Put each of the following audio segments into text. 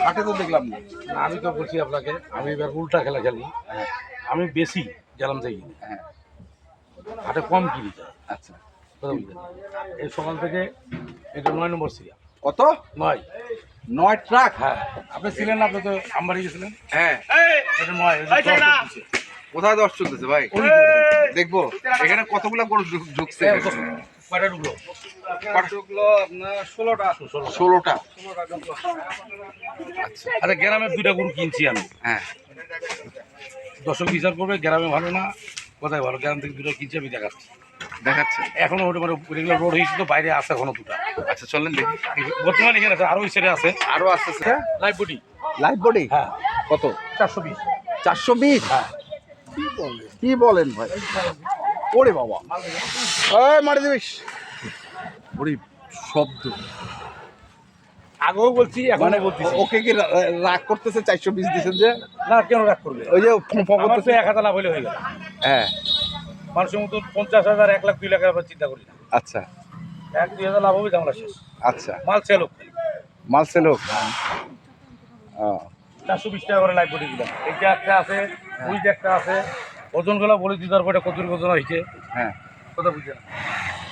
হাটে তো দেখলাম না। না, আমি তো বলছি আপনাকে, আমি এবার উল্টা খেলা খেলি। আমি বেশি গেলাম থেকে কিনি, হ্যাঁ হাটে কম কিনি যায়। আচ্ছা, কথা বুঝলেন? এই সকাল থেকে এটা 9 নম্বর সিরিয়াল। কত? 9। 9 ট্রাক। হ্যাঁ, আপনি ছিলেন না, আপনি তো আমবাড়ি গেছিলেন। হ্যাঁ, এটা 9, এটা 10 চলতেছে। কোথায় 10 চলতেছে ভাই? ওই দেখবো এখানে কতগুলো গরু ঢুকছে। কয়টা ঢুকলো? কতগুলো? আপনার 16টা। 16টা। আচ্ছা, আচ্ছা, গ্রামের 2টা গরু কিনছি আমি। হ্যাঁ দর্শক বিচার করবে গ্রামে ভালো না কোথায় ভালো। গ্রাম থেকে 2টা কিনছি, আমি দেখাচ্ছি। দেখাচ্ছে। এখনো ওটা মানে রেগুলার রোড হয়েছে তো, বাইরে আছে এখনো 2টা। আচ্ছা চলেন দেখি। বর্তমানে এখানে আছে, আরো ওই সাইডে আছে। আরো আসতেছে। Live body. লাইভ বডি হ্যাঁ, কত? 420। 420। হ্যাঁ, কি বলেন ভাই? ওরে বাবা, এই মারি দিবিস। ওরে শব্দ। আগেও বলছি, মানে এখনো বলতেছি। ওকে কি রাগ করতেছে? 420 দিয়েছেন যে? না, কেন রাগ করবে? ওই যে আমার তো 1000 লাভ হলে হয়ে গেল। হ্যাঁ মানুষের মতো 50,000, 1 লাখ, 2 লাখের ব্যাপার চিন্তা করি না। আচ্ছা 1-2 হাজার লাভ হবে, জানলা শেষ। আচ্ছা, মাল সেল হোক। মাল সেল হোক। 420 টাকা করে লাইভ বডি দিলাম। এইটা একটা আছে, ওই যে একটা আছে। ওজনগুলো বলে দিতে পারবো, এটা কত ওজন হয়েছে। হ্যাঁ, কথা বুঝছেন?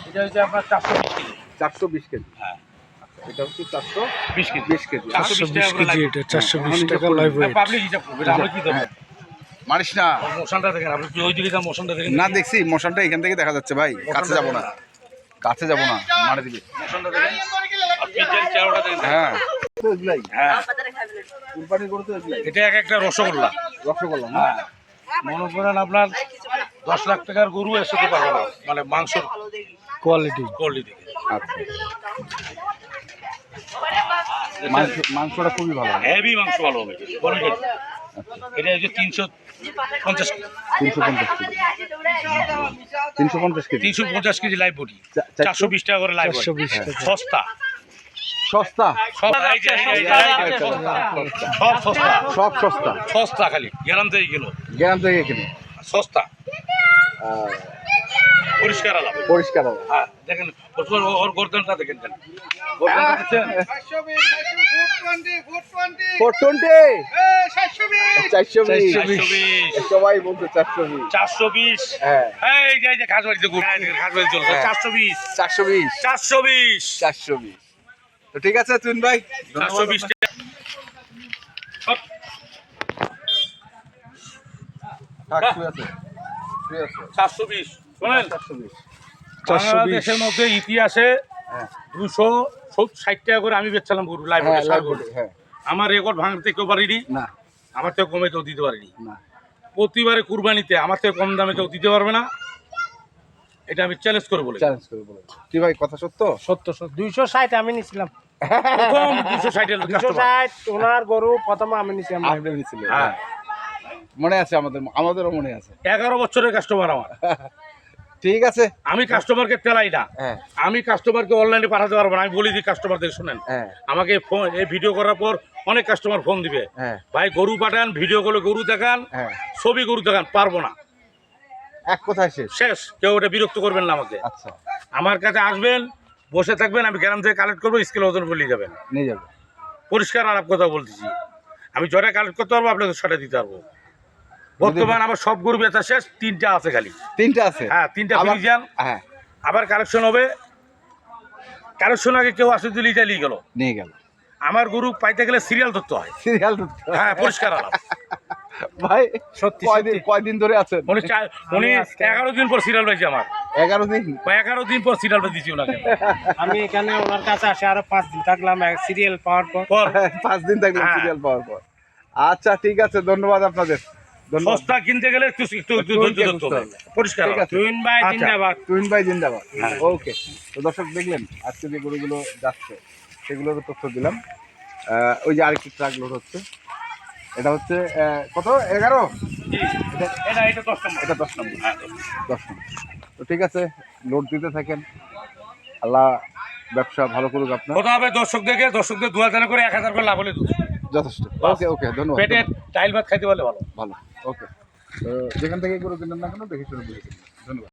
এটা হচ্ছে আপনার 420 কেজি। 420 কেজি। হ্যাঁ, এটা হচ্ছে 420 20 কেজি। 20 কেজি। 420 কেজি এটা, 420 টাকা লাইভ ওয়েট। পাবলিক হিসাব করবে, এটা আমরা কি দেবো? মারিস না। মোশনটা দেখেন, আপনি কি ওই দিকে যান, মোশনটা দেখেন। না দেখছি, মোশনটা এখান থেকে দেখা যাচ্ছে ভাই। কাছে যাব না, কাছে যাব না, মারে দিবি। মোশনটা দেখেন, আর পিঠের চেহারাটা দেখেন। হ্যাঁ তো এগুলাই হ্যাঁ, কুরবানি করে তো এগুলাই এটা একটা রসগোল্লা। রসগোল্লা না? হ্যাঁ, মনে করেন আপনার 10 লাখ টাকার গরু এর সাথে পারবে না, মানে মাংসর কোয়ালিটি দেখে। আচ্ছা, মাংসটা খুবই ভালো। হেভি মাংস ভালো হবে, কোয়ালিটি। এটা হচ্ছে 350 KG. 350 KG. 350 KG live body, 420 টাকা করে লাইভ বডি। সস্তা সস্তা। সব, সব সস্তা, সব সস্তা। সস্তা খালি গ্রাম থেকে কিলো, গ্রাম থেকে কিনে সস্তা, পরিষ্কার আলাদা। পরিষ্কার হবে। হ্যাঁ, দেখেন ওর গর্দনটা দেখেন, গর্দনটা দেখছেন? 420 420 420 সবাই বলতে 420 420। হ্যাঁ এই যে ঘাস বাড়িতে চলছে 420 420 420 420। তো ঠিক আছে তুইন ভাই, 420 টাকা। সব থাক, শুয়ে আছে শুয়ে আছে। 420 শোনেন, 420। বাংলাদেশের মধ্যে ইতিহাসে হ্যাঁ 260 টাকা করে আমি বেচছিলাম গরু লাইভ। হ্যাঁ লাইভ বডি। হ্যাঁ আমার রেকর্ড ভাঙতে কেউ পারিনি, না আমার থেকে কমে কেউ দিতে পারিনি। না প্রতিবারে কুরবানিতে আমার থেকে কম দামে কেউ দিতে পারবে না, এটা আমি চ্যালেঞ্জ করে বলি। চ্যালেঞ্জ করে বলে কি ভাই, কথা সত্য? সত্য 260 আমি নিছিলাম। প্রথম 260 260 ওনার গরু প্রথমে আমি নিছিলাম। আপনি নিয়েছিলেন? হ্যাঁ, মনে আছে, আমাদেরও মনে আছে। 11 বছরের কাস্টমার আমার। ঠিক আছে। আমি কাস্টমারকে তেলাই না, হ্যাঁ আমি কাস্টমারকে অনলাইনে পাঠাতে পারবো না। আমি বলি দিই কাস্টমারদের, শুনেন, হ্যাঁ আমাকে ফোন, এই ভিডিও করার পর অনেক কাস্টমার ফোন দিবে, হ্যাঁ ভাই গরু পাঠান, ভিডিও কলে গরু দেখান, হ্যাঁ ছবি গরু দেখান। পারবো না, এক কথায় শেষ। শেষ। কেউ ওটা বিরক্ত করবেন না আমাকে। আচ্ছা, আমার কাছে আসবেন, বসে থাকবেন, আমি গ্রাম থেকে কালেক্ট করবো, স্কেল ওজন বলে যাবেন। নিয়ে যাবে। পরিষ্কার আলাপ কথা বলতেছি, আমি জটা কালেক্ট করতে পারবো, আপনাকে সেটা দিতে পারবো। বর্তমান আমার সব গরু বেচা শেষ, 3টা আছে খালি। 3টা আছে? হ্যাঁ, 3টা আবার? ফ্রিজিয়ান। হ্যাঁ আবার কালেকশন হবে, কালেকশন আগে কেউ আসে দিলে এটা নিয়ে গেল। নিয়ে গেল। আমার গরু পাইতে গেলে সিরিয়াল ধরতে হয়। সিরিয়াল হ্যাঁ, পরিষ্কার আলাপ। ভাই সত্যি কয়দিন ধরে আছেন? উনি 11 দিন পর সিরিয়াল পাইছে আমার। 11 দিন? 11 দিন পর সিরিয়াল দিচ্ছি ওনাকে। আমি এখানে ওনার কাছে আসে আরো 5 দিন থাকলাম সিরিয়াল পাওয়ার পর। 5 দিন থাকলাম হ্যাঁ। সিরিয়াল পাওয়ার পর। আচ্ছা ঠিক আছে, ধন্যবাদ আপনাদের। ধন্যবাদ। সস্তা কিনতে গেলে একটু ধৈর্য ধরতে হবে। পরিষ্কার ঠিক আলাপ। আছে। টুইন ভাই আচ্ছা। জিন্দাবাদ। টুইন ভাই জিন্দাবাদ। হ্যাঁ। ওকে, তো দর্শক দেখলেন আজকে যে গরুগুলো যাচ্ছে সেগুলোর তথ্য দিলাম। ওই যে আরেকটি ট্রাক লোড হচ্ছে, এটা হচ্ছে কত? 11? জি, এটা 10 নম্বর। এটা 10 নম্বর। হ্যাঁ, 10 নম্বর। তো ঠিক আছে, লোড দিতে থাকেন, আল্লাহ ব্যবসা ভালো করুক আপনার। কথা হবে দর্শকদের 2000 করে 1000 করে লাভ হলে যথেষ্ট। ওকে ওকে, ধন্যবাদ। পেটে ডাইল ভাত খাইতে পারলে ভালো। ভালো। ওকে, তো যেখান থেকে গরু কিনেন না কেন দেখে শুনে বুঝে কিনবেন। ধন্যবাদ।